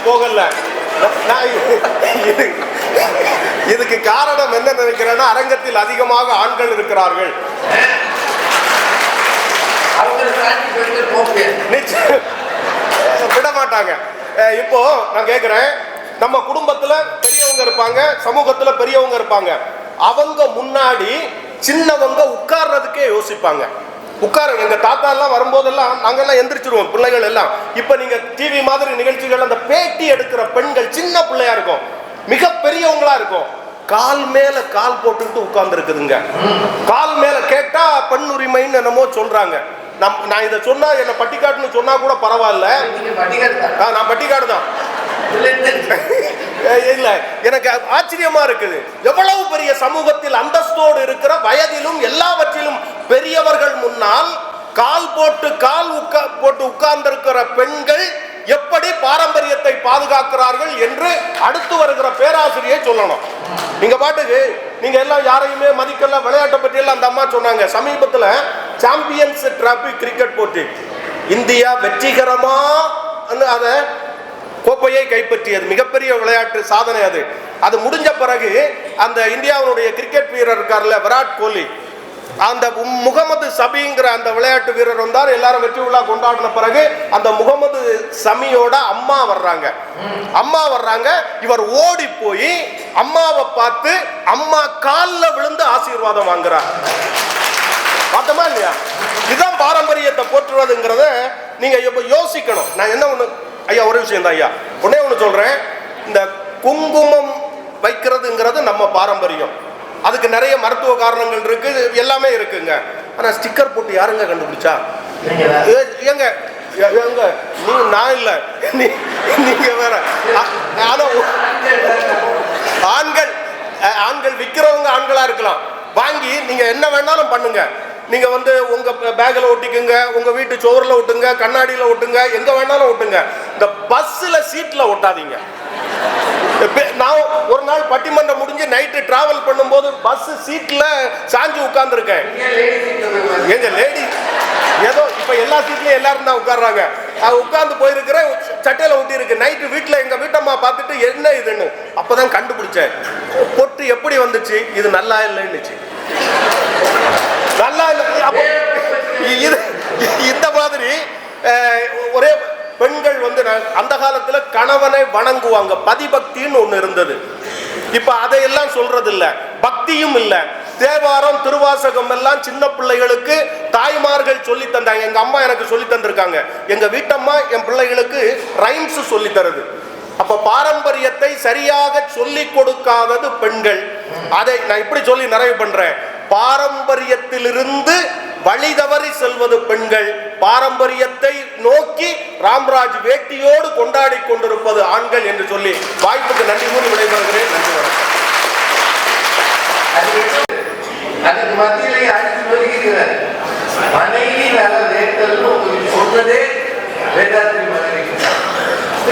போகல. இதுக்கு காரணம் என்ன நினைக்கிறேன்னா, அரங்கத்தில் அதிகமாக ஆண்கள் இருக்கிறார்கள். விட மாட்டாங்க. இப்போ நான் கேட்கிறேன், நம்ம குடும்பத்துல பெரியவங்க இருப்பாங்க, சமூகத்துல பெரியவங்க இருப்பாங்க. அவங்க முன்னாடி சின்னவங்க உட்கார்றதுக்கே யோசிப்பாங்க. எங்க தாத்தா எல்லாம் வரும்போதெல்லாம் நாங்கெல்லாம் எந்திரிச்சிருவோம், பிள்ளைகள் எல்லாம். இப்ப நீங்க டிவி மாதிரி நிகழ்ச்சிகள், அந்த பேட்டி எடுக்கிற பெண்கள் சின்ன பிள்ளையா இருக்கும், மிக பெரியவங்களா இருக்கும், கால் மேல கால் போட்டுக்கிட்டு உட்கார்ந்து இருக்குதுங்க. கால் மேல கேட்டா பெண் உரிமைன்னு என்னமோ சொல்றாங்க. நான் இதை சொன்னா என்ன பட்டிக்காடுன்னு சொன்னா கூட பரவாயில்ல. நான் பட்டிக்காடு தான். இல்ல, எனக்கு ஆச்சரியமா இருக்குது. எவ்வளவு பெரிய சமூகத்தில் அந்தஸ்தோடு இருக்கிற, வயதிலும் எல்லாவற்றிலும் பெரியவர்கள் முன்னால் கால் போட்டு உட்கார்ந்திருக்கிற பெண்கள் எப்படி பாரம்பரியத்தை பாதுகாக்கிறார்கள் என்று அடுத்து வருகிற பேராசிரியை சொல்லணும். நீங்க பாட்டுக்கு நீங்க எல்லாம் யாரையுமே மதிக்கல. விளையாட்டை பற்றி எல்லாம் அந்த அம்மா சொன்னாங்க. சமீபத்தில் சாம்பியன்ஸ் டிராபி கிரிக்கெட் போட்டி இந்தியா வெற்றிகரமா அதை கோப்பையை கைப்பற்றியது. மிகப்பெரிய விளையாட்டு சாதனை அது. அது முடிஞ்ச பிறகு அந்த இந்தியாவுடைய கிரிக்கெட் வீரர் இருக்கார்ல, விராட் கோலி, அந்த முகமது சபிங்கிற அந்த விளையாட்டு வீரர் வந்தார். எல்லாரும் வெற்றி விழா கொண்டாடின பிறகு அந்த முகமது சமியோட அம்மா வர்றாங்க. இவர் ஓடி போய் அம்மாவை பார்த்து அம்மா காலில் விழுந்து ஆசீர்வாதம் வாங்குறார். பார்த்தோமா இல்லையா? இதுதான் பாரம்பரியத்தை போற்றுவதுங்கிறத நீங்க இப்ப யோசிக்கணும். நான் என்ன ஒண்ணு ஐயா, ஒரு விஷயம் தான் ஐயா, ஒன்னே ஒண்ணு சொல்றேன். இந்த குங்குமம் வைக்கிறதுங்கிறது நம்ம பாரம்பரியம். அதுக்கு நிறைய மருத்துவ காரணங்கள் இருக்கு, எல்லாமே இருக்குங்க. ஆனா ஸ்டிக்கர் போட்டு யாருங்க கண்டுபிடிச்சா? ஏங்க நான் இல்ல, நீங்க வேற. ஆனா ஆண்கள் விற்கிறவங்க ஆண்களா இருக்கலாம். வாங்கி நீங்க என்ன வேணாலும் பண்ணுங்க. நீங்க உங்க பேக்ல ஒட்டிக்குங்க, உங்க வீட்டு சோறுல ஒட்டுங்க, கண்ணாடியில ஒட்டுங்க, எங்க வேணாலும் ஒட்டுங்க. இந்த பஸ்ல சீட்ல ஒட்டாதீங்க. நான் ஒரு நாள் பட்டிமன்றம் முடிஞ்சு நைட்டு டிராவல் பண்ணும்போது பஸ் சீட்ல சாஞ்சு உட்கார்ந்து இருக்கேன். எங்க லேடி ஏதோ இப்ப எல்லா சீட்லயும் எல்லாரும் தான் உட்கார்றாங்க. உட்கார்ந்து போயிருக்கிறேன், சட்டையில ஒட்டி இருக்கு. நைட்டு வீட்டுல எங்க வீட்டம்மா பார்த்துட்டு என்ன இதுன்னு அப்பதான் கண்டுபிடிச்சேன். பொட்டு எப்படி வந்துச்சு? இது நல்லா இல்லைன்னுச்சு. நல்லா இல்லை. இந்த மாதிரி ஒரே பெண்கள் அந்த காலத்துல கணவனை வணங்குவாங்க. பதிபக்தின்னு ஒண்ணு இருந்தது. இப்ப அதையெல்லாம் சொல்றது இல்ல, பக்தியும் இல்ல. தேவாரம் திருவாசகம் எல்லாம் சின்ன பிள்ளைகளுக்கு தாய்மார்கள் சொல்லி தந்தாங்க. எங்க அம்மா எனக்கு சொல்லி தந்திருக்காங்க. எங்க வீட்டம்மா என் பிள்ளைகளுக்கு ரைம்ஸ் சொல்லி தருது. அப்ப பாரம்பரியத்தை சரியாக சொல்லி கொடுக்காதது பெண்கள். அதை நான் இப்படி சொல்லி நிறைவு பண்றேன். பாரம்பரியத்திலிருந்து வழி தவறி செல்வது பெண்கள். பாரம்பரியத்தை நோக்கி ராம்ராஜ் வேட்டியோடு கொண்டாடி கொண்டிருப்பது ஆண்கள் என்று சொல்லி வாய்ப்புக்கு நன்றி கூறி விடைபெறுகிறேன். நன்றி, வணக்கம். அதுக்கு மத்தியிலே அடித்து வருகிறார். மனைவி நல வேட்டல் சொன்னதே வேதாத்திரி மனைவி.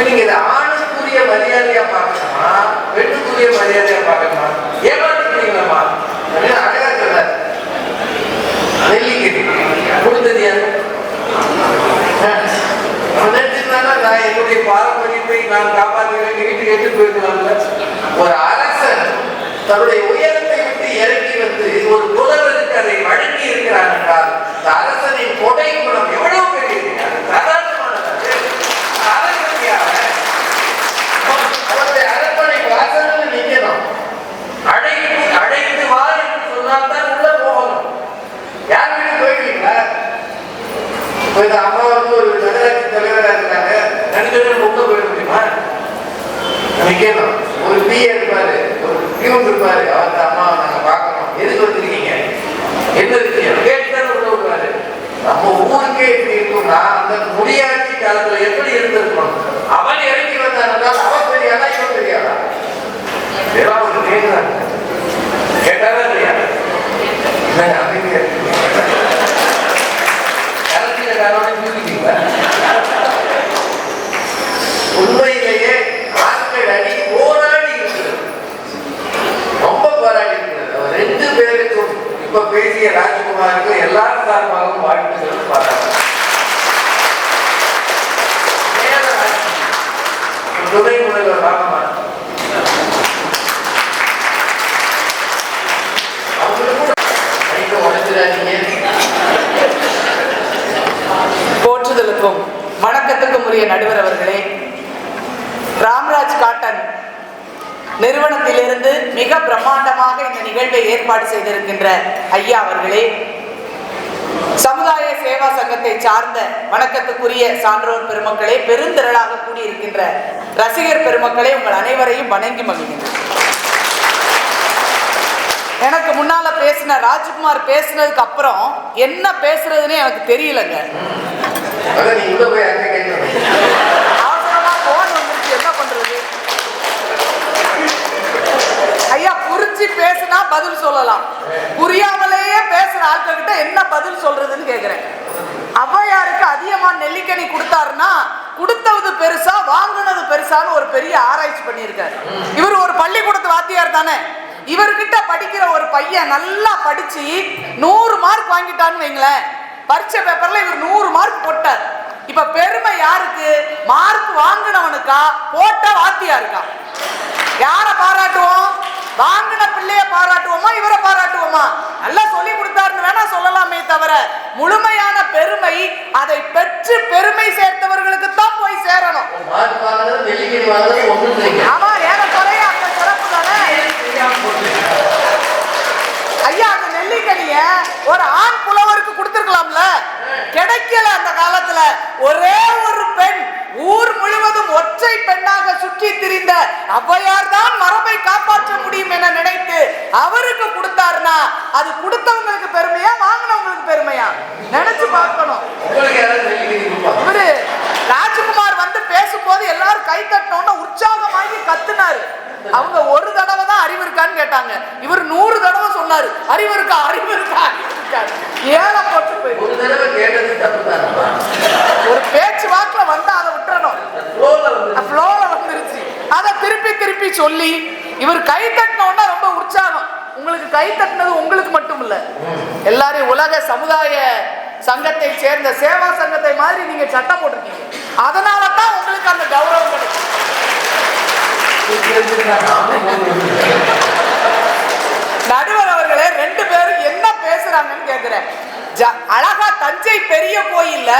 நீங்க இதை ஆணுக்குரிய மரியாதையா பார்க்கணுமா, பெண்ணுக்குரிய மரியாதையா பார்க்கணுமா? ஏமாற்றுறீங்களா? அழகா சொன்னார். நெல்லிக்கட்டி கொடுத்தது யாரு? நான் என்னுடைய பாரம்பரியத்தை நான் காப்பாற்றுகிறேன், வீட்டுக்கு எடுத்து போயிருக்கலாம்ல. ஒரு அரசன் தன்னுடைய உயரத்தை விட்டு இறங்கி ஒரு புலவருக்கு அதை வழங்கி இருக்கிறான் என்றால் அரசனின் கொடை குணம் எவ்வளவு பெரியது. சாதாரணமானது. அவருடைய அரண்மனை வாசலில் நிற்கணும். அழைத்து வா என்று சொன்னால்தான் உள்ள போகணும். யார் வீட்டு போயிட்டீங்களா? அம்மா ஒரு நகராட்சி தலைவராக இருக்காங்க, நடிகர்கள் உள்ள போயிட முடியுமா? நிற்கணும். ஒரு பிஏ இருப்பாரு, ஒரு பியூன் இருப்பாரு. அவருக்கு அம்மாவை நாங்க பார்க்கணும், எதுக்கு வந்திருக்கீங்க, என்ன விஷயம் கேட்டுதான் உள்ள விடுவாரு. நம்ம ஊருக்கே எப்படி இருக்கும்னா, அந்த முடியாட்சி காலத்துல எப்படி இருந்திருக்கணும். அவன் இறங்கி வந்தால் அவன் தெரியாதா, இவன் தெரியாதா? இதெல்லாம் ஒரு கேட்கிறாங்க. கேட்டாரா இல்லையா? உண்மையிலேயே ஆட்கள் அணி போராடி இருக்கிறது, ரொம்ப போராடி இருக்கிறது. அவர் 2 பேருக்கும் இப்ப பேசிய ராஜ்குமாருக்கு எல்லாரும் சார்பாகவும் வாழ்த்துக்கள் பாராட்டு. துணை முதல்வர் வாங்கம்மா. போற்றுதலுக்கும் வணக்கத்துக்கும் உரிய நடுவர் அவர்களே, ராம்ராஜ் காட்டன் நிறுவனத்திலிருந்து மிக பிரம்மாண்டமாக இந்த நிகழ்வை ஏற்பாடு செய்திருக்கின்ற ஐயா அவர்களே, சமுதாய சேவா சங்கத்தை சார்ந்த வணக்கத்துக்குரிய சான்றோர் பெருமக்களே, பெருந்திரளாக கூடியிருக்கின்ற ரசிகர் பெருமக்களே, உங்கள் அனைவரையும் வணங்கி மகிழ்கிறேன். எனக்கு முன்னால பேசின ராஜ்குமார் பேசினதுக்கு அப்புறம் என்ன பேசுறதுன்னு எனக்கு தெரியலங்க. அவசரமா போன் வந்துருச்சு, என்ன பண்றது? ஐயா, புரிஞ்சு பேசினா பதில் சொல்லலாம், புரியாமலேயே பேசுற ஆட்கள் கிட்ட என்ன பதில் சொல்றதுன்னு கேக்குறேன். ஔவையாருக்கு அதிகமா நெல்லிக்கனி கொடுத்தாருன்னா கொடுத்தது பெருசா வாங்கினது பெருசான்னு ஒரு பெரிய ஆராய்ச்சி பண்ணியிருக்காரு. இவர் ஒரு பள்ளிக்கூடத்து வாத்தியார் தானே. இவர்கிட்ட படிக்கிற ஒரு பையன் நல்லா படிச்சு 100 மார்க் வாங்கிட்டான்னு வைங்களேன், பரீட்சை பேப்பர்ல இவர் 100 மார்க் போட்டார். இப்ப பெருமை யாருக்கு? மார்க் வாங்கினவனுக்கா போட்ட வாத்தியாருக்கா? யார பாராட்டுவோம்? வாங்கின பிள்ளைய பாராட்டுவோமா இவரை பாராட்டுவோமா? நல்லா சொல்லி கொடுத்தாருன்னு வேணா சொல்லலாமே தவிர முழுமையான பெருமை அதை பெற்று பெருமை சேர்த்தவர்களுக்கு தான் போய் சேரணும். ஆமா, ஏறக்குறைய அந்த சிறப்பு தானே. ஐயா, அந்த நெல்லிக்கனிய ஒரு ஆண் புலவருக்கு கொடுத்திருக்கலாம்ல, கிடைக்கல. அந்த காலத்துல ஒரே ஒரு பெண் ஊர் முழுவதும் ஒற்றை பெண்ணாக சுற்றி திரிந்த ஔவையார் தான் மரபை காப்பாற்ற முடியும் என நினைத்து அவருக்கு கொடுத்தாருன்னா அது கொடுத்தவங்களுக்கு பெருமையா வாங்கினவங்களுக்கு பெருமையா? நினைச்சு பார்க்கணும். இவரு ராஜ்குமார் வந்து பேசும்போது எல்லாரும் கை தட்டணும்னு உற்சாகமாகி கத்துனாரு. அவங்க ஒரு தடவை தான் அறிவு இருக்கான்னு கேட்டாங்க, இவர் 100 தடவை சொன்னாரு அறிவு இருக்கா அறிவு இருக்கா அறிவு இருக்கா. ஏழை போட்டு போயிரு. ஒரு பேச்சு வாக்குல வந்து அதை விட்டுறணும், ஃப்ளோல வந்துருச்சு. அதை திருப்பி திருப்பி சொல்லி இவர் கை தட்டினோன்னா ரொம்ப உற்சாகம். உங்களுக்கு கை தட்டினது உங்களுக்கு மட்டும் இல்ல, எல்லாரையும் உலக சமுதாய சங்கத்தை சேர்ந்த சேவா சங்கத்தை மாதிரி நீங்க சட்டம் போட்டிருக்கீங்க. அதனால தான் உங்களுக்கு அந்த கௌரவம் கிடைக்கும். நடுவர் அவர்களே, 2 பேரும் என்ன பேசுறாங்கன்னு கேக்குறேன். அழகா தஞ்சை பெரிய கோயில்ல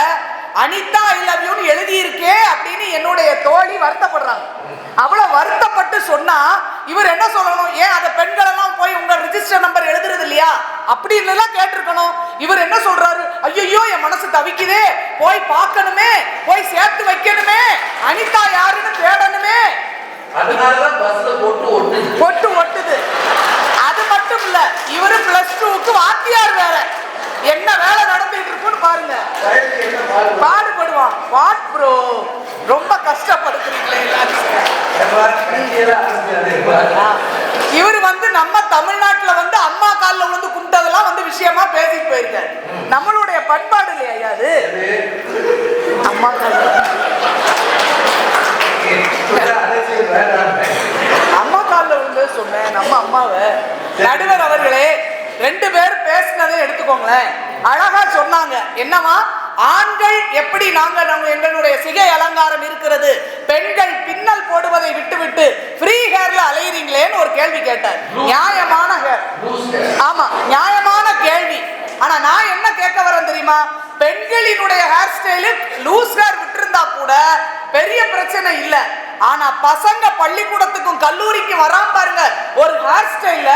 அனிதா ஐ லவ் யூ எழுதி இருக்கே அப்படின்னு என்னுடைய தோழி வருத்தப்படுறாங்க. அவ்வளவு வருத்தப்பட்டு சொன்னா இவர் என்ன சொல்லணும்? ஏன் அந்த பெண்கள் எல்லாம் போய் உங்க ரிஜிஸ்டர் நம்பர் எழுதுறது இல்லையா அப்படின்னு எல்லாம் கேட்டிருக்கணும். இவர் என்ன சொல்றாரு? ஐயோ, என் மனசு தவிக்குதே, போய் பார்க்கணுமே, போய் சேர்த்து வைக்கணுமே, அனிதா யாருன்னு தேடணுமே, பொட்டு ஒட்டுது. அது மட்டும் இல்ல, இவரு +2க்கு வாத்தியார் வேற. என்ன வேலை நடந்துட்டு இருக்குன்னு பாருங்க. பாடுபடுவான். வாட் ப்ரோ, ரொம்ப கஷ்டப்படுத்துறீங்களே. இவர் வந்து நம்ம தமிழ்நாட்டுல வந்து அம்மா காலில் விழுந்து குண்டதெல்லாம் வந்து விஷயமா பேசிட்டு போயிருக்காரு. நம்மளுடைய பண்பாடு இல்லையா ஐயா அது? அம்மா காலில் அம்மா காலில் விழுந்து சொன்னேன் நம்ம அம்மாவை. நடுவர் அவர்களே, 2 பேர் பேசினதை எடுத்துக்கோங்களேன். அழகா சொன்னாங்க. என்னவா? ஆண்கள் எப்படி எங்களுடைய சிகை அலங்காரம் இருக்கிறது, பெண்கள் பின்னல் போடுவதை விட்டுவிட்டு ஃப்ரீ ஹேர்ல அலையிறீங்களேன்னு ஒரு கேள்வி கேட்டார். நியாயமான ஹேர். ஆமா, நியாயமான கேள்வி. ஆனா நான் என்ன கேட்க வரேன் தெரியுமா? பெண்களினுடைய ஹேர் ஸ்டைலு லூஸ் ஹேர் விட்டுருந்தா கூட பெரிய பிரச்சனை இல்ல. ஆனா பசங்க பள்ளிக்கூடத்துக்கும் கல்லூரிக்கு வராம பாருங்க, ஒரு ஹேர் ஸ்டைல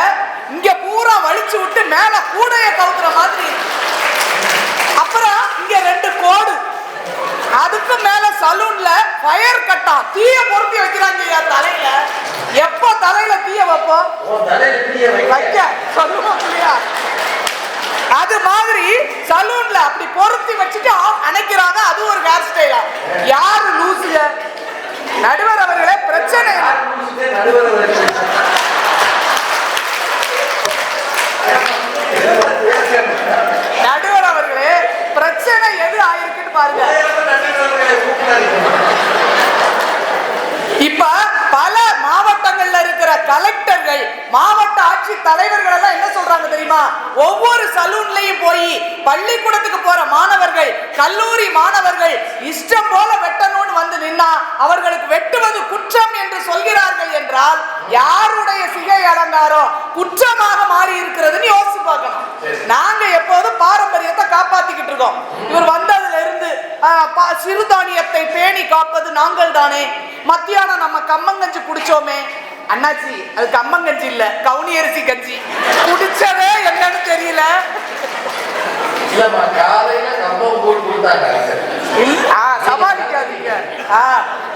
இங்க பூரா வலிச்சு விட்டு மேல கூடைய கவுத்துற மாதிரி, அப்புறம் இங்க 2 கோடு, அதுக்கு மேல சலூன்ல ஃபயர் கட்டா தீய பொருத்தி வைக்கிறாங்க தலையில. எப்ப தலையில தீய வைப்போம்? வைக்க சொல்லுவோம் இல்லையா? அது மாதிரி சலூன்ல அப்படி பொருத்தி வச்சுட்டு அணைக்கிறாங்க. அது ஒரு ஹேர் ஸ்டைலா? யாரு லூசுங்க? நடுவர் அவர்களே, பிரச்சனை நடுவர் அவர்களே, பிரச்சனை எது ஆயிருக்குன்னு பாருங்க. இப்ப பல மாவட்டங்கள்ல இருக்கிற கலெக்டர்கள், மாவட்ட ஆட்சி தலைவர்கள் எல்லாம் என்ன சொல்றாங்க தெரியுமா? ஒவ்வொரு சலூன்லயும் போய் பள்ளிக்கூடத்துக்கு போற மாணவர்கள், கல்லூரி மாணவர்கள் இஷ்டம் போல வெட்டணும்னு வந்து நின்னா அவர்களுக்கு வெட்டுவது குற்றம் என்று சொல்கிறார்கள் என்றால் யாருடைய சிகை அலங்காரம் குற்றமாக மாறி இருக்கிறதுன்னு யோசிச்சு பார்க்கணும். நாங்க எப்போதும் பாரம்பரியத்தை காப்பாத்திக்கிட்டு இருக்கோம். இவர் வந்ததுல இருந்து சிறுதானியத்தை பேணி காப்பது நாங்கள் தானே. மத்தியானம் நம்ம கம்மங்கஞ்சி குடிச்சோமே, அண்ணாச்சி அது கம்மங்கஞ்சி இல்ல, கவுனி அரிசி கஞ்சி. குடிச்சதே என்னன்னு தெரியல. சமாளிக்காதீங்க.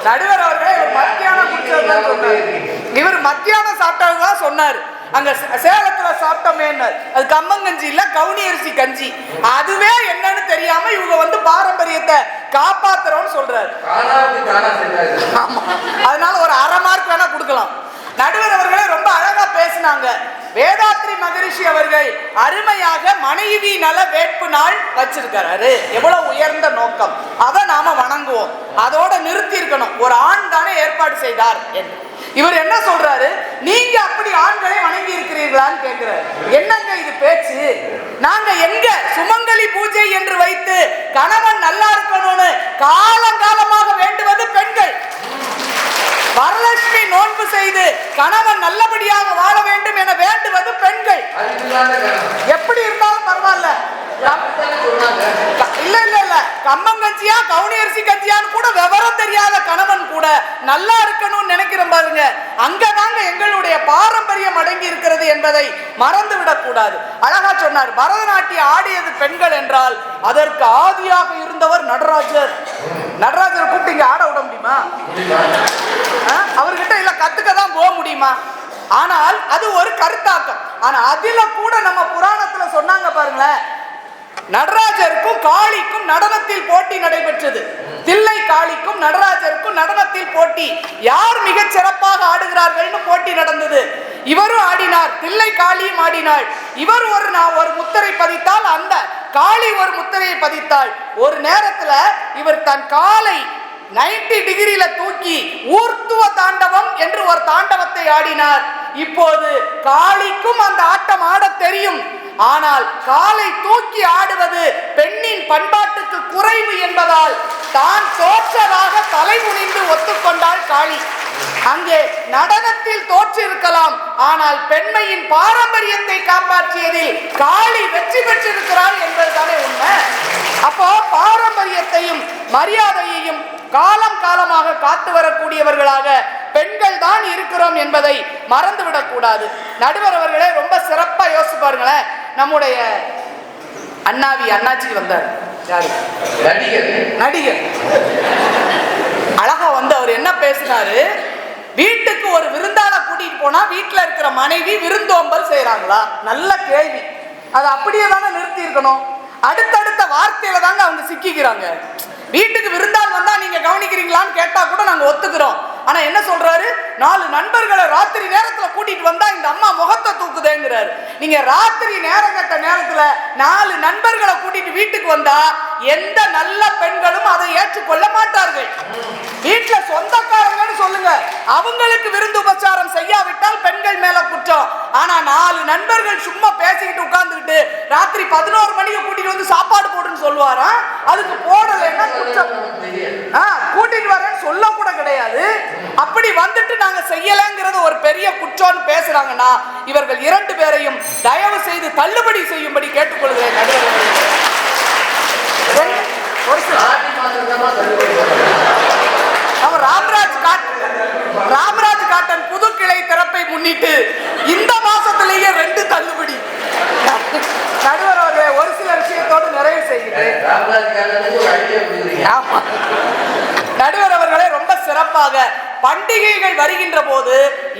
நடுவர் அவர்களே, மத்தியானம் குடிச்சதுதான் சொன்னார். இவர் மத்தியானம் சாப்பிட்டதுதான் சொன்னாரு. அங்க சேலத்துல சாப்பிட்டோமே, அது கம்மங்கஞ்சி இல்ல, கவுனி அரிசி கஞ்சி. அதுவே என்னன்னு தெரியாம இவங்க வந்து பாரம்பரியத்தை காப்பாத்துறோம்னு சொல்றாரு. அதனால ஒரு அரை மார்க் வேணா கொடுக்கலாம். நடுவர் அவர்களே ரொம்ப அழகா பேசினாங்க. வேதாத்ரி மகரிஷி அவர்கள் அருமையாக மனைவி நல வேட்பு நாள் வச்சிருக்காரு. எவ்வளவு உயர்ந்த நோக்கம். அதை நாம வணங்குவோம். அதோட நிறுத்தி இருக்கணும். ஒரு ஆண் தானே ஏற்பாடு செய்தார் என்று. இவர் என்ன சொல்றாரு? நீங்க அப்படி ஆண்களை வணங்கி இருக்கிறீர்களான்னு கேட்கிறார். என்னங்க இது பேச்சு? நாங்க எங்க சுமங்கலி பூஜை என்று வைத்து கணவன் நல்லா இருக்கணும்னு காலங்காலமாக வேண்டுவது பெண்கள். வரலட்சுமி நோன்பு செய்து கணவன் நல்லபடியாக வாழ வேண்டும் என வேண்டுவது பெண்கள். எப்படி இருந்தாலும் பரவாயில்ல. இல்ல இல்ல இல்ல, கம்மங்கஞ்சியா கவுனி அரிசி கஞ்சியான்னு கூட விவரம் தெரியாத கணவன் கூட நல்லா இருக்கணும்னு நினைக்கிறோம் பாருங்க. அங்கதாங்க எங்களுடைய பாரம்பரியம் அடங்கி இருக்கிறது என்பதை மறந்து விடக் கூடாது. அழகா சொன்னார், பரதநாட்டியம் ஆடியது பெண்கள் என்றால் அதற்கு ஆதியாக இருந்தவர் நடராஜர். நடராஜர் கூப்பிட்டு இங்க ஆட விட முடியுமா? அவர்கிட்ட இல்ல கத்துக்க தான் போக முடியுமா? ஆனால் அது ஒரு கருத்தாக்கம். ஆனா அதில கூட நம்ம புராணத்துல சொன்னாங்க பாருங்களேன், நடராஜருக்கும் காளிக்கும் நடனத்தில் போட்டி நடைபெற்றது. தில்லை காளிக்கும் நடராஜருக்கும் நடனத்தில் போட்டி. யார் மிக சிறப்பாக ஆடுகிறார்கள்னு போட்டி நடந்தது. இவரும் ஆடினார், தில்லை காளியும் ஆடினாள். இவர் ஒரு முத்திரை பதித்தால் அந்த காளி ஒரு முத்திரையை பதித்தாள். ஒரு நேரத்துல இவர் தன் காலை 90 டிகிரியில தூக்கி ஊர்த்துவ தாண்டவம் என்று ஒரு தாண்டவத்தை ஆடினார். இப்போது காளிக்கும் அந்த ஆட்டம் ஆட தெரியும். ஆனால் காலை தூக்கி ஆடுவது பெண்ணின் பண்பாட்டுக்கு குறைவு என்பதால் தான் தோற்றதாக தலைமுனிந்து ஒத்துக்கொண்டாள் காளி. அங்கே நடனத்தில் தோற்று இருக்கலாம், ஆனால் பெண்மையின் பாரம்பரியத்தை காப்பாற்றியதில் காளி வெற்றி பெற்றிருக்கிறாள் என்பதுதானே உண்மை. அப்போ பாரம்பரியத்தையும் மரியாதையையும் காலம் காலமாக காத்து வரக்கூடியவர்களாக பெண்கள் தான் இருக்கிறோம் என்பதை மறந்துவிடக் கூடாது. நடுவர் அவர்களே ரொம்ப சிறப்பா யோசிச்சு பாருங்களேன். நம்முடைய அண்ணாச்சி வந்தார். யாரு? நடிகர். அழகா வந்து அவர் என்ன பேசினாரு? வீட்டுக்கு ஒரு விருந்தாள கூட்டிட்டு போனா வீட்டுல இருக்கிற மனைவி விருந்தோம்பல் செய்யறாங்களா? நல்ல கேள்வி. அது அப்படியே தானே நிறுத்தி இருக்கணும். அடுத்தடுத்த வார்த்தையில தாங்க அவங்க சிக்கிக்கிறாங்க. வீட்டுக்கு விருந்தாள் வந்தா நீங்க கவனிக்கிறீங்களான்னு கேட்டா கூட நாங்க ஒத்துக்கிறோம். ஆனா என்ன சொல்றாரு? 4 நண்பர்களை ராத்திரி நேரத்துல கூட்டிட்டு வந்தா இந்த அம்மா முகத்தை தூக்குதேங்கிறாரு. நீங்க ராத்திரி நேரங்கட்ட நேரத்துல 4 நண்பர்களை கூட்டிட்டு வீட்டுக்கு வந்தா எந்த நல்ல பெண்களும் அதை ஏற்றுக்கொள்ள மாட்டார்கள். வீட்டுல சொந்தக்காரங்கன்னு சொல்லுங்க, அவங்களுக்கு விருந்து உபச்சாரம் செய்யாவிட்டால் பெண்கள் மேல குற்றம். ஆனா 4 நண்பர்கள் சும்மா பேசிக்கிட்டு உட்கார்ந்துக்கிட்டு ராத்திரி 11 மணிக்கு கூட்டிட்டு வந்து சாப்பாடு போடுன்னு சொல்லுவாரா? அதுக்கு போடலைன்னா குற்றம். கூட்டிட்டு வரேன்னு சொல்ல கூட கிடையாது. அப்படி வந்துட்டு நாங்க செய்யலங்கிறது ஒரு பெரிய குற்றம்னு பேசுறாங்கன்னா இவர்கள் 2 பேரையும் தயவு செய்து தள்ளுபடி செய்யும்படி கேட்டுக்கொள்கிறேன். ராம்ராஜ் காட்டன் புது கிளை திறப்பை முன்னிட்டு இந்த மாசத்திலேயே 2 தள்ளுபடி. நடுவர் அவர்களே, ஒரு சில விஷயத்தோடு நிறைவு செய்கிறேன். நடுவர் அவர்களே ரொம்ப சிறப்பாக பண்டிகைகள் வருகின்ற போது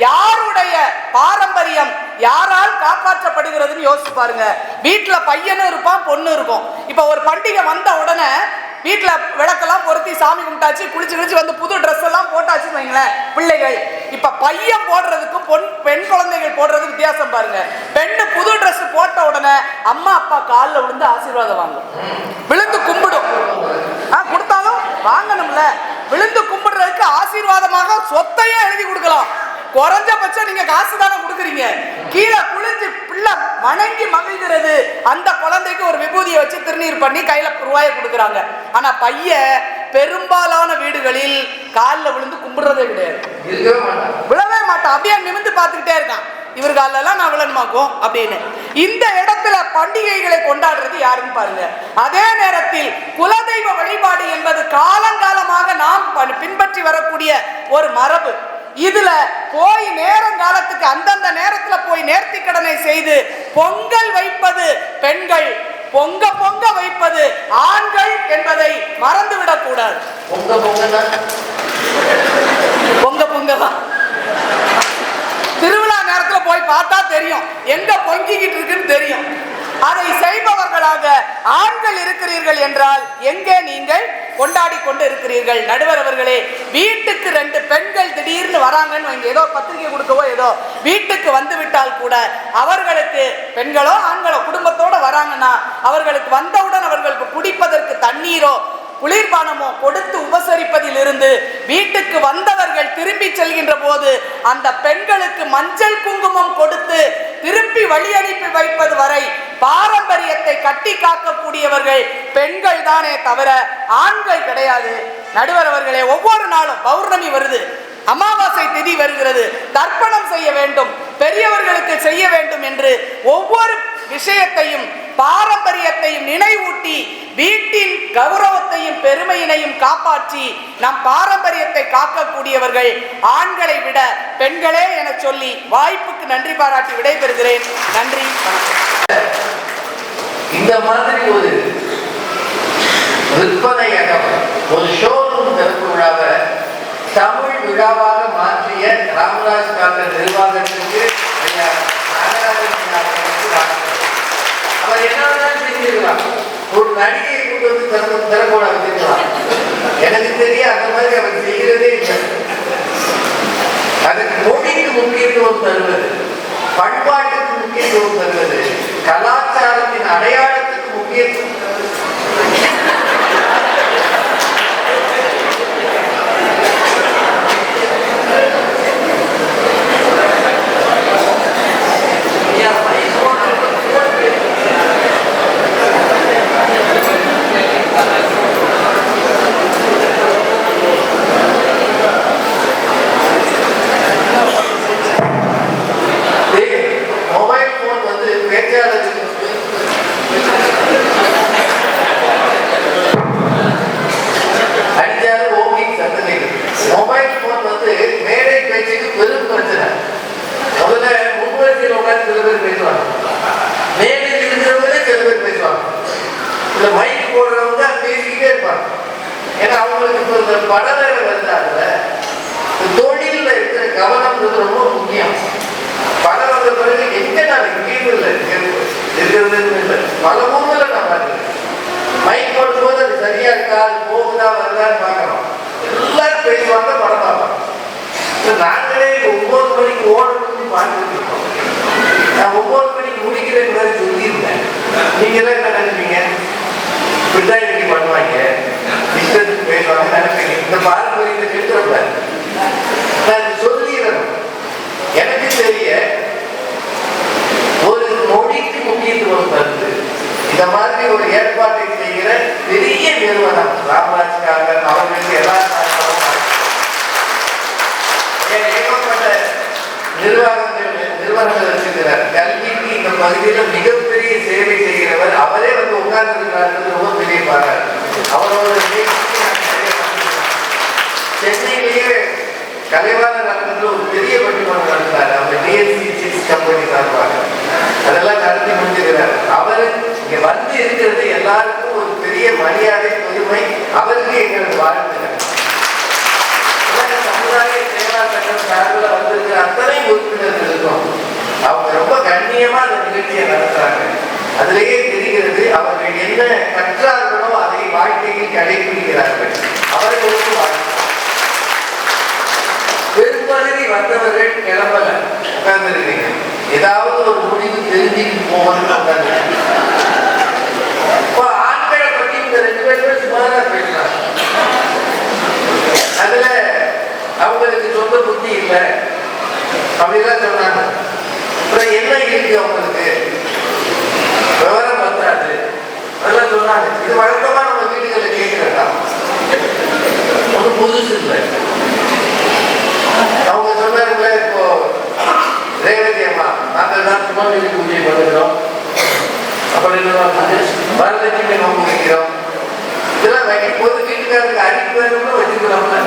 யாருடைய பாரம்பரியம் யாரால் காப்பாற்றப்படுகிறதுன்னு யோசிச்சு பாருங்க. வீட்டுல பையனும் இருப்பான், பொண்ணு இருக்கும். இப்ப ஒரு பண்டிகை வந்த உடனே வீட்டுல விளக்கெல்லாம் பொருத்தி சாமி கும்பிட்டாச்சு, குளிச்சு வந்து புது ட்ரெஸ் எல்லாம் போட்டாச்சுன்னு வைங்களேன் பிள்ளைகள். இப்ப பையன் போடுறதுக்கும் பெண் குழந்தைகள் போடுறதுக்கு வித்தியாசம் பாருங்க. பெண்ணு புது ட்ரெஸ் போட்ட உடனே அம்மா அப்பா காலில் விழுந்து ஆசீர்வாதம் வாங்கும், விழுந்து கும்பிடும். கொடுத்தாலும் வாங்கணும்ல. விழுந்து கும்பிடுறதுக்கு ஆசீர்வாதமாக சொத்தையும் எழுதி கொடுக்கலாம். குறைஞ்சபட்சம் நீங்க காசு தானே கொடுக்குறீங்க. கீழே குளிச்சு பிள்ளை வணங்கி மகிழ்கிறது. அந்த குழந்தைக்கு ஒரு விபூதியை வச்சு திருநீர் பண்ணி கையில ரூபாயை கொடுக்குறாங்க. ஆனா பையன் பெரும்பாலான வீடுகளில் காலில் விழுந்து கும்பிடுறதே கிடையாது, விழவே மாட்டான். அப்படியே நிமிந்து பார்த்துக்கிட்டே இருக்கான், இவர் காலெல்லாம் நான் விழணுமாக்கும் அப்படின்னு. இந்த இடத்துல பண்டிகைகளை கொண்டாடுறது யாருன்னு பாருங்க. அதே நேரத்தில் குலதெய்வ வழிபாடு என்பது காலங்காலமாக நாம் பின்பற்றி வரக்கூடிய ஒரு மரபு. இதுல போய் நேரங்காலத்துக்கு அந்தந்த நேரத்துல போய் நேர்த்தி கடனை செய்து பொங்கல் வைப்பது பெண்கள், பொங்க பொங்க வைப்பது ஆண்கள் என்பதை மறந்துவிடக் கூடாது. பொங்க பொங்கதான் திருவிழா நேரத்துல போய் பார்த்தா தெரியும், எங்க பொங்கிக்கிட்டு இருக்குன்னு தெரியும். அதை செய்பவர்களாக ஆண்கள் இருக்கிறீர்கள் என்றால் எங்கே நீங்கள் கொண்டாடி கொண்டு இருக்கிறீர்கள்? நடுவர் அவர்களே, வீட்டுக்கு 2 பெண்கள் திடீர்னு வராங்கன்னு வைங்க, ஏதோ பத்திரிகை கொடுக்கவோ ஏதோ வீட்டுக்கு வந்து விட்டால் கூட அவர்களுக்கு, பெண்களோ ஆண்களோ குடும்பத்தோட வராங்கன்னா அவர்களுக்கு வந்தவுடன் அவர்களுக்கு குடிப்பதற்கு தண்ணீரோ குளிர்பானமோ கொடுத்து உபசரிப்பதில் இருந்து வீட்டுக்கு வந்தவர்கள் திரும்பி செல்கின்ற போது அந்த பெண்களுக்கு மஞ்சள் குங்குமம் கொடுத்து திருப்பி வழி அனுப்பி வைப்பது வரை பாரம்பரியத்தை கட்டி காக்கக்கூடியவர்கள் பெண்கள் தானே தவிர ஆண்கள் கிடையாது. நடுவர் அவர்களே, ஒவ்வொரு நாளும் பௌர்ணமி வருது, அமாவாசை திதி வருகிறது, தர்ப்பணம் செய்ய வேண்டும், பெரியவர்களுக்கு செய்ய வேண்டும் என்று ஒவ்வொரு விஷயத்தையும் பாரம்பரியத்தையும் நினைவூட்டி வீட்டின் கௌரவத்தையும் பெருமையினையும் காப்பாற்றி நம் பாரம்பரியத்தை காக்கக்கூடியவர்கள் ஆண்களை விட பெண்களே என சொல்லி வாய்ப்புக்கு நன்றி பாராட்டி விடைபெறுகிறேன். நன்றி, வணக்கம். இந்த மாதிரி ஒரு விற்பனையகம், ஒரு ஷோரூம் திறப்பு விழாவை தமிழ் விழாவாக மாற்றிய ராமராஜ் காங்கிரஸ் நிர்வாகத்திற்கு அவர் என்னதான் செஞ்சிருக்கலாம். ஒரு நடிகையை கொண்டு வந்து திறப்போட வச்சிருக்கலாம். எனக்கு தெரிய அந்த மாதிரி அவர் செய்கிறதே இல்லை. அதுக்கு மொழிக்கு முக்கியத்துவம் தருவது, பண்பாட்டுக்கு முக்கியத்துவம் தருவது, கலாச்சாரத்தின் அடையாளத்துக்கு முக்கியத்துவம் தொழில இருக்கிற கவனம் ரொம்ப முக்கியம். படம் வந்த பிறகு எங்க நான் இங்கேயும் இல்லை இருக்கிறது பல ஊர்ல நான் பார்க்கிறேன். மைக் போடும் போது அது சரியா இருக்கா, அது போகுதா வருதான்னு பார்க்கணும். எல்லாரும் பேசுவாங்க, படம் பார்ப்போம். நாங்களே 9 மணிக்கு ஓடணும்னு பார்த்துட்டு இருக்கோம். நான் 9 மணிக்கு முடிக்கிறேன் மாதிரி சொல்லியிருந்தேன். நீங்க எல்லாம் என்ன நினைப்பீங்க? இப்படிதான் இன்னைக்கு பண்ணுவாங்க, இஷ்டத்துக்கு பேசுவாங்க நினைப்பீங்க. இந்த பாரம்பரியத்தை கெடுத்துடக்கூடாது. நான் சொல்லிடணும். எனக்கு தெரிய ஒரு மொழிக்கு முக்கியத்துவம் தந்து இந்த மாதிரி ஒரு ஏற்பாட்டை செய்கிற பெரிய நிறுவனம் ராமராஜ்காக அவர்களுக்கு எல்லா ஏகப்பட்ட நிறுவனங்கள் வச்சிருக்கிறார். கல்விக்கு இந்த பகுதியில் மிகப்பெரிய சேவை செய்கிறவர். அவரே வந்து உட்கார்ந்து ரொம்ப பெரிய பாராட்டு. அவரோட சென்னையிலேயே கலைவாணர் நடத்துறது ஒரு பெரிய பட்டிமன்றம் நடத்தினார். அவங்க டிஎஸ்சி கம்பெனி சார்பாக அதெல்லாம் நடத்தி முடிஞ்சுக்கிறார். அவர் இங்க வந்து இருக்கிறது எல்லாருக்கும் ஒரு பெரிய மரியாதை, பெருமை. அவருக்கு எங்களது வாழ்த்துக்கள். சமுதாய சேவா சங்கம் சார்பில் வந்திருக்கிற அத்தனை உறுப்பினர்கள் இருக்கும். அவங்க ரொம்ப கண்ணியமா அந்த நிகழ்ச்சியை நடத்துறாங்க. அதிலேயே தெரிகிறது அவர்கள் என்ன கற்றார்களோ அதை வாழ்க்கையில் கடைபிடிக்கிறார்கள். அவர்களுக்கு வாழ்க்கை பெரும்பகுதி வந்தவர்கள் கிளம்பல, உட்கார்ந்துருக்கீங்க. ஏதாவது ஒரு முடிவு தெரிஞ்சுட்டு போகணும்னு உட்கார்ந்து. ஆண்களை பற்றி இந்த 2 பேரும் சுமாரா பேசுறாங்க. அதுல அவங்களுக்கு சொந்த புத்தி இல்லை அப்படிலாம் சொன்னாங்க. அப்புறம் சுமங்கலி பூஜை பண்ணுகிறோம். அப்புறம் என்ன வரலட்சுமி நோம்பு வைக்கிறோம். இதெல்லாம் வைக்கும் போது வீட்டுக்காரருக்கு அடிப்பதும் வச்சுக்கிறோம்ல.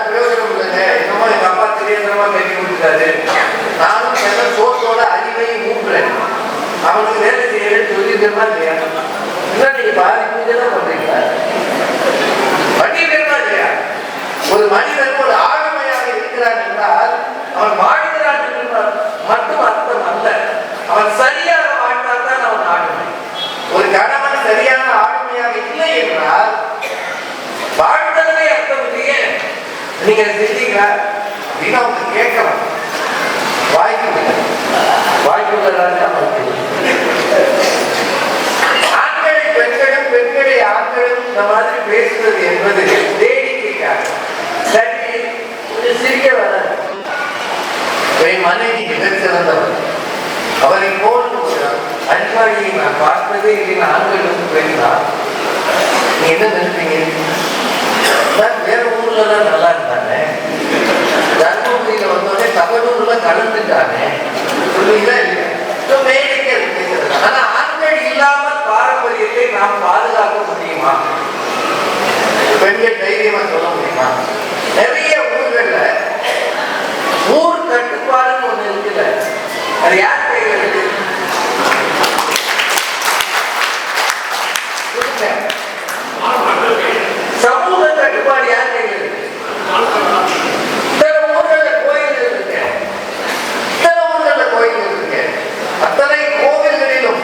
பிரயோஜனம் இல்லைங்க. என்னமோ எங்க அப்பா தெரியாதமா கட்டி கொடுத்தாரு, நானும் என்ன சோத்தோட அறிவையும் மூன்றேன், அவனுக்கு வேலை செய்யறேன்னு சொல்லியிருக்கா இல்லையா? இல்லை நீங்க பாதி பூஜை தான் பண்றீங்களா? பண்ணிருக்கா இல்லையா? ஒரு மனிதன் ஒரு ஆளுமையாக இருக்கிறான் என்றால் அவன் வாழ்கிறான் என்று மட்டும் அர்த்தம் அல்ல, அவன் சரியாக வாழ்ந்தால் தான் அவன் ஆளுமை. ஒரு கணவன் சரியான ஆளுமையாக இல்லை என்றால் வாழ்ந்ததே அர்த்தம் இல்லையே. நீங்க செஞ்சீங்களா அப்படின்னு அவங்க கேட்கலாம். வாய்ப்பு ஆண்களை பெண்களும் பெண்களை ஆண்களும் இந்த மாதிரி பேசுவது என்பது வேடிக்கைக்காக சரி ஒரு சிறிய வர என் மனைவி மிகச்சிறந்தவர், அவரை போல் அன்பாளியை நான் பார்த்ததே இல்லை. ஆண்களுக்கு பேசினார், நீ என்ன நினைப்பீங்க? வேற ஊர்ல தான் நல்லா இருந்தாங்க, தர்மபுரியில வந்தோடனே தகவலூர்ல கலந்துட்டாங்க சொல்லுவீங்களா இல்லையா? வேடிக்கை பேசுறது. ஆனா ஆண்கள் இல்லாமல் பாரம்பரியத்தை நாம் பாதுகாக்க முடியுமா? பெண்கள் தைரியமா சொல்ல முடியுமா? நிறைய ஊர்கள்ல ஊர் கட்டுப்பாடுன்னு ஒண்ணு இருக்குல்ல, அது யார் கையில இருக்கு? சமூக கட்டுப்பாடு யார் கையில இருக்கு? இத்தனை ஊர்கள்ல கோயில்கள் இருக்கு, இத்தனை ஊர்கள்ல கோயில்கள் இருக்கு. அத்தனை கோவில்களிலும்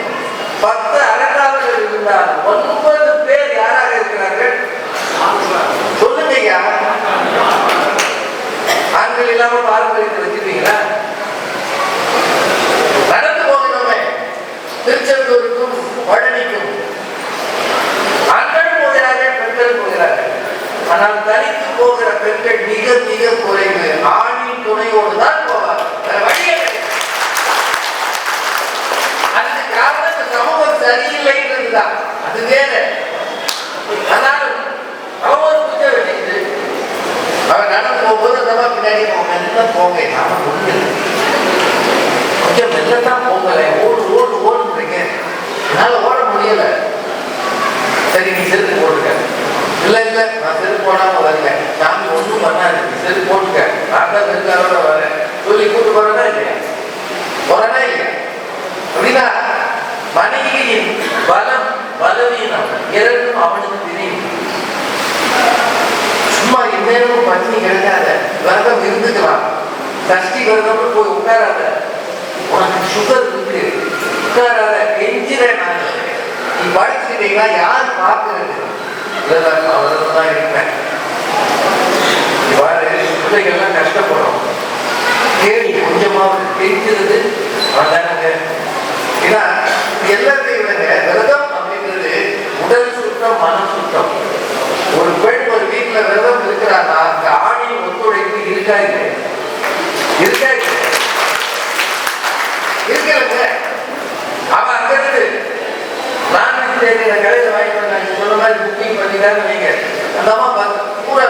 10 அலங்காரங்கள் இருந்தால் 9 பேர் யாராக இருக்கிறார்கள்? சொல்லுங்க. ஆண்கள் இல்லாம பாரம்பரியத்தை வச்சிருக்கீங்களா? நடந்து போகிறோமே திருச்செந்தூருக்கும் பழனிக்கும் ஆண்கள் போகிறார்கள், பெண்கள் போகிறார்கள். ஆனால் தனித்து போகிற பெண்கள் மிக மிக குறைவு. ஆணின் துணையோடு தான் போவார், வழியே. அதுக்கு காரணம் இந்த சமூகம் சரியில்லைன்றதுதான், அது வேற. ஆனால் அவன் ஒரு பூஜை வச்சுக்கிட்டு அவன் நடந்து போகும்போது அந்த பின்னாடி மெல்ல போங்க, நாம ஒண்ணு கொஞ்சம் மெல்லத்தான் போங்கல, ஓடு ஓடு ஓடுன்றீங்க, என்னால ஓட முடியல. சரி நீ செருப்பு போட்டுக்க. இல்ல இல்ல நான் செருப்பு போடாம வரல, சாமி ஒன்றும் பண்ணாது, செருப்பு போட்டுக்க, நான் தான் செருக்காரோட வரேன் சொல்லி கூட்டு போறதா இல்லையா? போறதா இல்லையா? அப்படின்னா மனைவியின் பலம் பலவீனம் இரண்டும் அவனுக்கு தெரியும். சும்மா இந்நேரமும் பத்னி கிடைக்காத, விரதம் இருந்துக்கலாம், சஷ்டி விரதம்னு போய் உட்காராத, உனக்கு சுகர் இருக்கு உட்காராத, கெஞ்சிறேன் நான். நீ படிச்சுட்டீங்களா? யார் பார்க்கறது? தான் இருப்பேன். இவ்வாறு பிள்ளைகள்லாம் கஷ்டப்படும். கேள்வி கொஞ்சமாவது கெஞ்சிறது அதானங்க. ஏன்னா எல்லாத்தையும் விட விரதம் அப்படிங்கிறது உடல் சுத்தம் மன சுத்தம். ஒரு பெண் ஒரு வீட்டுல விரதம் இருக்கிறான்னா அந்த ஆணின் ஒத்துழைப்பு இருக்கா இல்லை? இருக்கா இல்லை? இருக்கிறது. அவன் அங்க இருந்து நான் கடையில வாங்கிட்டு வந்தாங்க சொன்ன மாதிரி புக்கிங் பண்ணிட்டான்னு வைங்க, அந்த அம்மா பூரா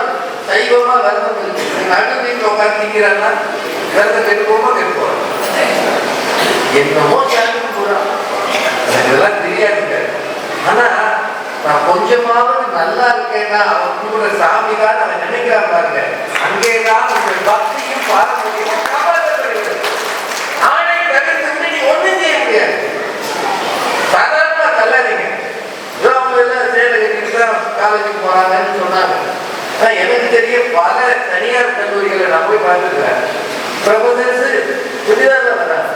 சைவமா விரதம் இருக்கு. நடு வீட்டில் உட்காந்து நிற்கிறான்னா விரதம் கெட்டுப்போமா கெட்டுப்போம் என்னமோ சாமி பூரா இதெல்லாம் தெரியாதுங்க. ஆனா நான் கொஞ்சமாவது நல்லா இருக்கேன்னா அவன் கூட சாமி தான் அவன் நினைக்கிறான் பாருங்க. அங்கேதான் உங்கள் பக்தியும் பாரம்பரியமும் காப்பாற்றப்படுகிறது. ஆணை தவிர்த்து நீ ஒண்ணும் செய்ய முடியாது. சாதாரணமா தள்ளாதீங்க. அவங்க எல்லாம் சேலை கட்டிட்டு தான் காலேஜுக்கு போறாங்கன்னு சொன்னாங்க. எனக்கு தெரிய பல தனியார் கல்லூரிகளை நான் போய் பார்த்துக்கிறேன். ப்ரொஃபசர்ஸ் சுடிதார் தான் வராங்க.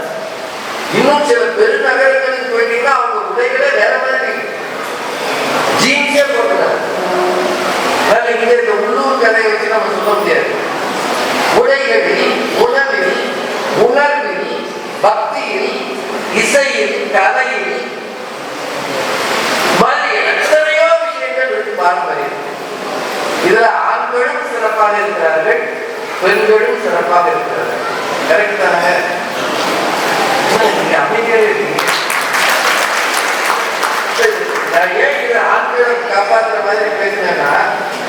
இன்னும் சில பெருநகரங்களுக்கு போயிட்டீங்கன்னா அவங்க உடைகளே வேற மாதிரி ஜீன்ஸே போட்டுறாங்க. இங்க இருக்க உள்ளூர் கதையை வச்சு நம்ம சொல்ல முடியாது. உடைகளில், உணவில், உணர்வில், பக்தியில், இசையில், கலையில் எத்தனையோ விஷயங்கள் இருக்கு பாரம்பரியம். இதுல ஆண்களும் சிறப்பாக இருக்கிறார்கள், பெண்களும் சிறப்பாக இருக்கிறார்கள். கரெக்ட் தானே? அமைதியாக இருக்கீங்க. நான் ஏன் இதை ஆண்களை காப்பாற்றுற மாதிரி பேசினேன்னா,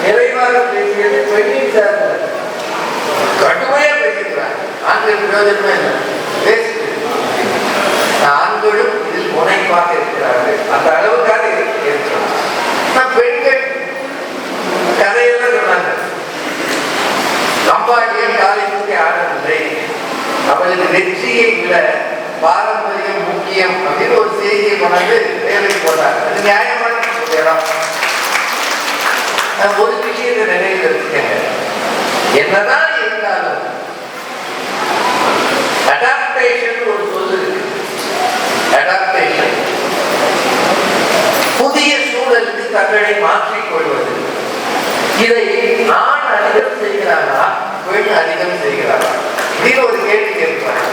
நிறைவாக பேசியது பெண்ணின் சார்ந்த கடுமையா பேசிக்கிறாங்க. ஆண்கள் பிரயோஜனமே இல்லை. அவரது வெற்றியை விட பாரம்பரியம் முக்கியம் அப்படின்னு ஒரு செய்தியை கொண்டாந்து வேலைக்கு போட்டாங்க. அது நியாயமான இடம். ஒரு விஷயத்தை நினைவில் வச்சுக்கங்க, என்னதான் இருந்தாலும் அடாப்டேஷன் ஒரு சொல்லு இருக்கு. அடாப்டேஷன் புதிய சூழலுக்கு தங்களை மாற்றிக்கொள்வது. இதை நான் அதிகம் செய்கிறானா பெண் அதிகம் செய்கிறானா அப்படின்னு ஒரு கேள்வி கேட்கிறாங்க.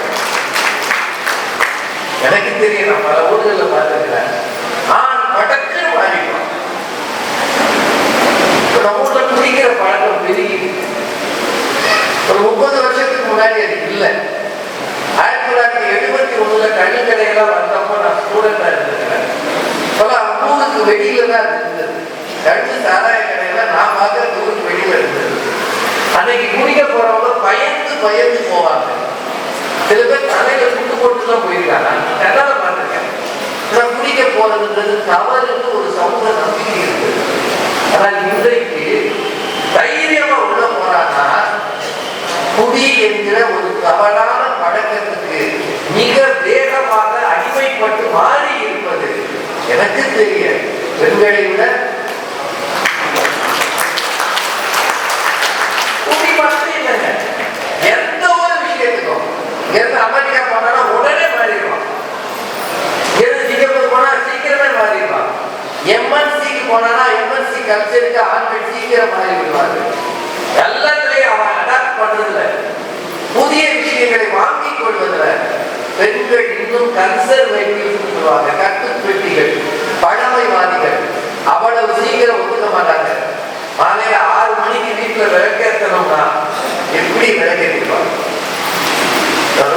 எனக்கு தெரியும், நான் பல ஊர்களில் பார்த்துருக்கிறேன். ஆண் படக்கு மாறிடும். நம்ம ஊர்ல குடிக்கிற பழக்கம் பெருகி ஒரு 30 வருஷத்துக்கு முன்னாடி அது இல்லை. 1971 கல்விக்கடைகளாக வந்தப்போ நான் ஸ்டூடெண்டா இருந்திருக்கிறேன். இப்பெல்லாம் ஊருக்கு வெளியில தான் இருந்தது. கல்வி சாராய கடையெல்லாம் நான் பார்க்கற ஊருக்கு வெளியில இருந்தது. அன்னைக்கு குடிக்க போறவங்க பயந்து பயந்து போவாங்க. சில பேர் தலையில குண்டு போட்டு தான் போயிருக்காங்க. கண்ணால பார்த்துருக்கேன். நான் குடிக்க போறதுன்றது தவறுன்னு ஒரு சமூக நம்பிக்கை இருக்குது. ஆனால் இன்றைக்கு தைரியமா உள்ள போறாங்கன்னா குடி என்கிற ஒரு தவறான பழக்கத்துக்கு மிக வேகமாக அடிமைப்பட்டு மாறி இருப்பது எனக்கு தெரிய பெண்களை விட குடி மட்டும் இல்லைங்க, எந்த ஒரு விஷயத்துக்கும் எந்த அமெரிக்கா போனா உடனே மாறிடுவான், எது சிங்கப்பூர் போனா சீக்கிரமே மாறிடுவான், எம்என்சிக்கு போனா எம்என்சி கல்ச்சருக்கு ஆண்கள் சீக்கிரம் மாறி விடுவார்கள். எல்லாத்துலயும் அவன் அடாப்ட் பண்றதுல புதிய விஷயங்களை வாங்கிக் கொள்வதில் பெண்கள் இன்னும் கன்சர்வேட்டிவ் சொல்லுவாங்க. கட்டுப்பெட்டிகள், பழமைவாதிகள். அவ்வளவு சீக்கிரம் ஒத்துக்க மாட்டாங்க. மாலையில 6 மணிக்கு வீட்டுல விளக்கேற்றணும்னா எப்படி விளக்கேற்றிப்பாங்க?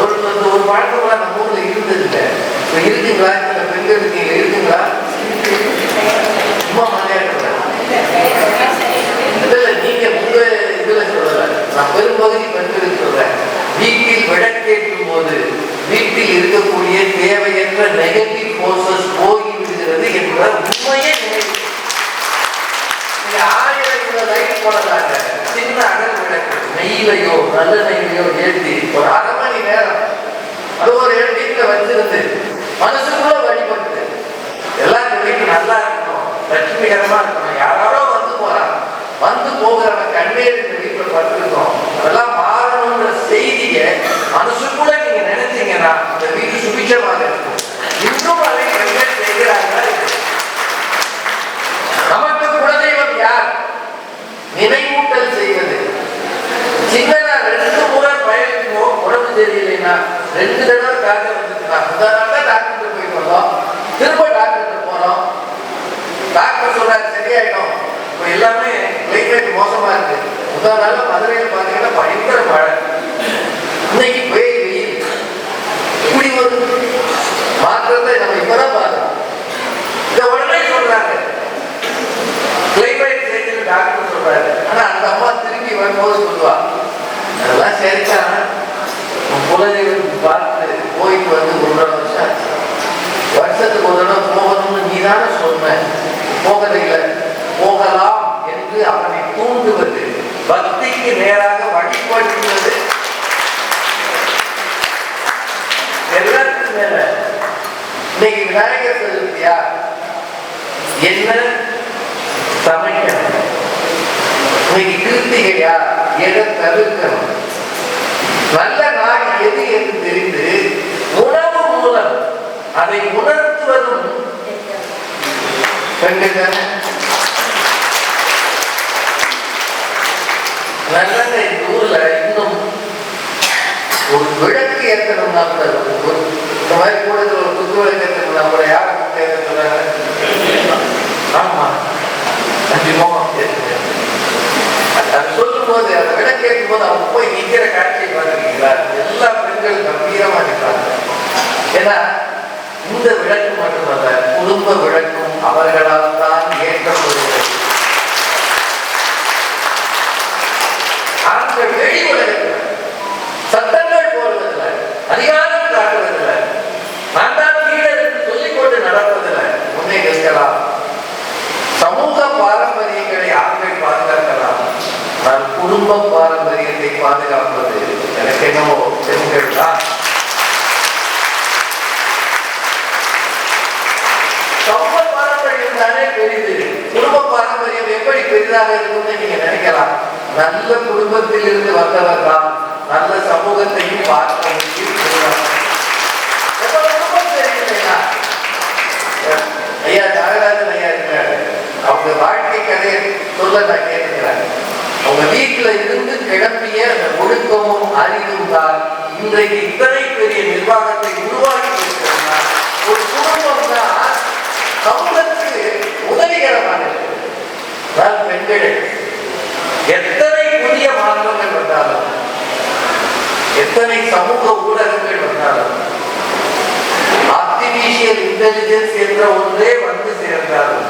ஒரு பழக்கம்லாம் நம்ம ஊர்ல இருந்தது இல்லை. இப்ப இருக்குங்களா? இந்த பெண்களுக்கு இருக்குங்களா? சும்மா மாலையாடுற இதுல நீங்க உங்க இதுல சொல்லல, நான் பெரும்பகுதி பெண்களுக்கு சொல்றேன். வீட்டில் விளக்கேற்றும் போது வீட்டில் இருக்கக்கூடிய தேவையற்ற நெகட்டிவ் போர்சஸ் போய்விடுகிறது என்ற உண்மையே நினைவு. நீங்க 1000 லைட் போனதாங்க சின்ன அகல் விளக்கு நெய்யிலையோ நல்ல நெய்யிலையோ ஏற்றி ஒரு அரை மணி நேரம் அது ஒரு வீட்டுல வச்சிருந்து மனசுக்குள்ள வழிபட்டு எல்லாரும் வீட்டு நல்லா இருக்கணும், லட்சுமிகரமா இருக்கணும். யாரோ வந்து போறாங்க, வந்து போகிறவன் கண்ணீர் இந்த வீட்டுல பட்டிருக்கோம், அதெல்லாம் மாறணும்ன்ற செய்தியை மனசுக்குள்ள நீங்க நினைச்சீங்கன்னா இந்த வீடு சுபிட்சமாக இருக்கும். இன்னும் அதை பெண்கள் செய்கிறார்கள். நமக்கு குலதெய்வம் யார்? நினைவூட்டல் செய்வது. சின்னதா 2 முறை பயணிக்கணும், உடம்பு தெரியலைன்னா 2 தடவை டாக்டர் வந்துச்சுன்னா முதல் நாள் டாக்டர் போயிட்டு வந்தோம், திரும்ப டாக்டர் போறோம். டாக்டர் சொல்றாரு சரியாயிடும், இப்போ எல்லாமே கிளைமேட் மோசமா இருக்கு. முதல் நாள் மதுரையில் பார்த்தீங்கன்னா பயங்கர மழை, இன்னைக்கு வெயில். இப்படி ஒரு மாற்றத்தை நம்ம இப்பதான் பார்க்கிறோம். இதை உடனே சொல்றாங்க கிளைமேட் சேஞ்ச் டாக்டர் சொல்றாரு. ஆனா அந்த அம்மா திரும்பி வரும்போது சொல்லுவா, அதெல்லாம் சரிதான், குலதெய்வம் பார்த்து போயிட்டு வந்து 1.5 வருஷம் ஆச்சு, வருஷத்துக்கு ஒரு தடவை போகணும்னு நீதானே சொன்ன, போகவில்லை, போகலாம் என்று அவனை தூண்டுவது, பக்திக்கு நேராக வழிபடுகிறது. எல்லாத்துக்கும் மேல இன்னைக்கு விநாயகர் சதுர்த்தியா, என்ன சமைக்கணும், இன்னைக்கு கிருத்திகையா, எதை தவிர்க்கணும், நல்ல நாள் எது என்று தெரிந்து உணவு மூலம் அதை உணர்த்துவதும் பெண்கள் தானே. நல்ல இந்த ஊர்ல இன்னும் ஒரு விளக்கு ஏற்றணும்னா கூட, இந்த மாதிரி கூடத்தில் ஒரு குத்து விளக்கு ஏற்றணும்னா கூட யாரை கூட்ட ஏற்றுறாங்க? ஆமா, அது சொல்லும் போது அந்த விளக்கு ஏற்றும் போது அவங்க போய் நிக்கிற காட்சியை பார்த்துருக்கீங்களா? எல்லா பெண்களும் கம்பீரமா நிற்கிறாங்க. ஏன்னா இந்த விளக்கு மட்டுமல்ல, குடும்ப விளக்கும் அவர்களால் தான் ஏற்றப்படுகிறது. அந்த வெளி உலகத்தில் சத்தங்கள் போடுவதில்லை, அதிகாரம் காட்டுவதில்லை, நான் தான் லீடர் என்று சொல்லிக்கொண்டு நடப்பதில்லை. முன்னே கேட்கலாம், சமூக பாரம்பரியங்களை ஆண்கள் பாதுகாக்கலாம், ஆனால் குடும்ப பாரம்பரியத்தை பாதுகாப்பது எனக்கு என்னவோ பெண்கள் தான். நல்ல குடும்பத்தில் இருந்து வந்தவர் தான் நல்ல சமூகத்தையும் பார்க்க முடியும். ஐயா நாகராஜன் ஐயா இருக்காரு, அவங்க வாழ்க்கை கதையை சொல்ல நான் கேட்கிறேன். அவங்க வீட்டுல இருந்து கிளம்பிய அந்த ஒழுக்கமும் அறிவும் தான் இன்றைக்கு இத்தனை பெரிய நிர்வாகத்தை உருவாக்கி இருக்கிறதா. ஒரு குடும்பம் தான் சமூகத்துக்கு உதவிகரமாக இருக்கிறது. பெண்கள் எத்தனை புதிய மாற்றங்கள் வந்தாலும், எத்தனை சமூக ஊடகங்கள் வந்தாலும், ஆர்டிபிஷியல் இன்டெலிஜென்ஸ் என்ற ஒன்றே வந்து சேர்ந்தாலும்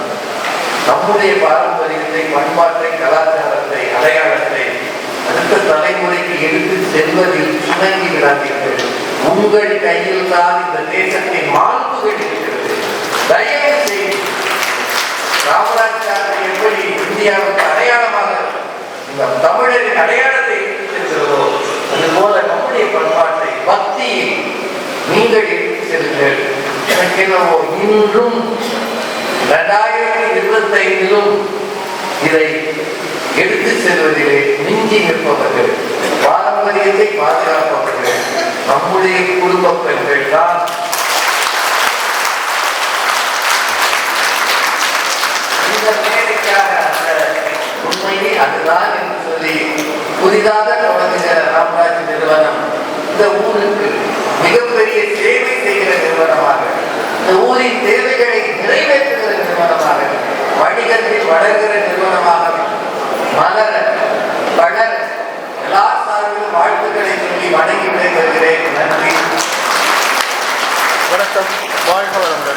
நம்முடைய பாரம்பரியத்தை, பண்பாட்டை, கலாச்சாரத்தை, அடையாளத்தை அடுத்த தலைமுறைக்கு எடுத்து செல்வதில் சுணங்கி விடாதீர்கள். உங்கள் கையில் தான் இந்த தேசத்தின் மாண்புகள் இருக்கிறது. தயவு செய்து ராமராஜ் சாஸ்திரி எப்படி இந்தியாவுக்கு அடையாளமாக இந்த தமிழரின் அடையாளத்தை எடுத்து செல்கிறதோ அதுபோல நம்முடைய பண்பாட்டை, பக்தியை நீங்கள் எடுத்து செல்லுங்கள். எனக்கு என்னவோ இன்றும் 2025 இதை எடுத்து செல்வதிலே மிஞ்சி நிற்பவர்கள், பாரம்பரியத்தை பாதுகாப்பவர்கள் நம்முடைய குடும்ப பெண்கள் தான். இந்த மேடைக்காக அந்த உண்மையை அதுதான் என்று சொல்லி புதிதாக தொடங்குகிற ராமராஜ் நிறுவனம் இந்த ஊருக்கு மிகப்பெரிய சேவை செய்கிற நிறுவனமாக, இந்த ஊரின் தேவைகளை நிறைவேற்றுகிற நிறுவனமாக, வணிகத்தில் வளர்கிற நிறுவனமாக மலர வளர எல்லா சார்பிலும் வாழ்த்துக்களை சொல்லி வணங்கி விடைபெறுகிறேன். நன்றி, வணக்கம், வாழ்க வளமுடன்.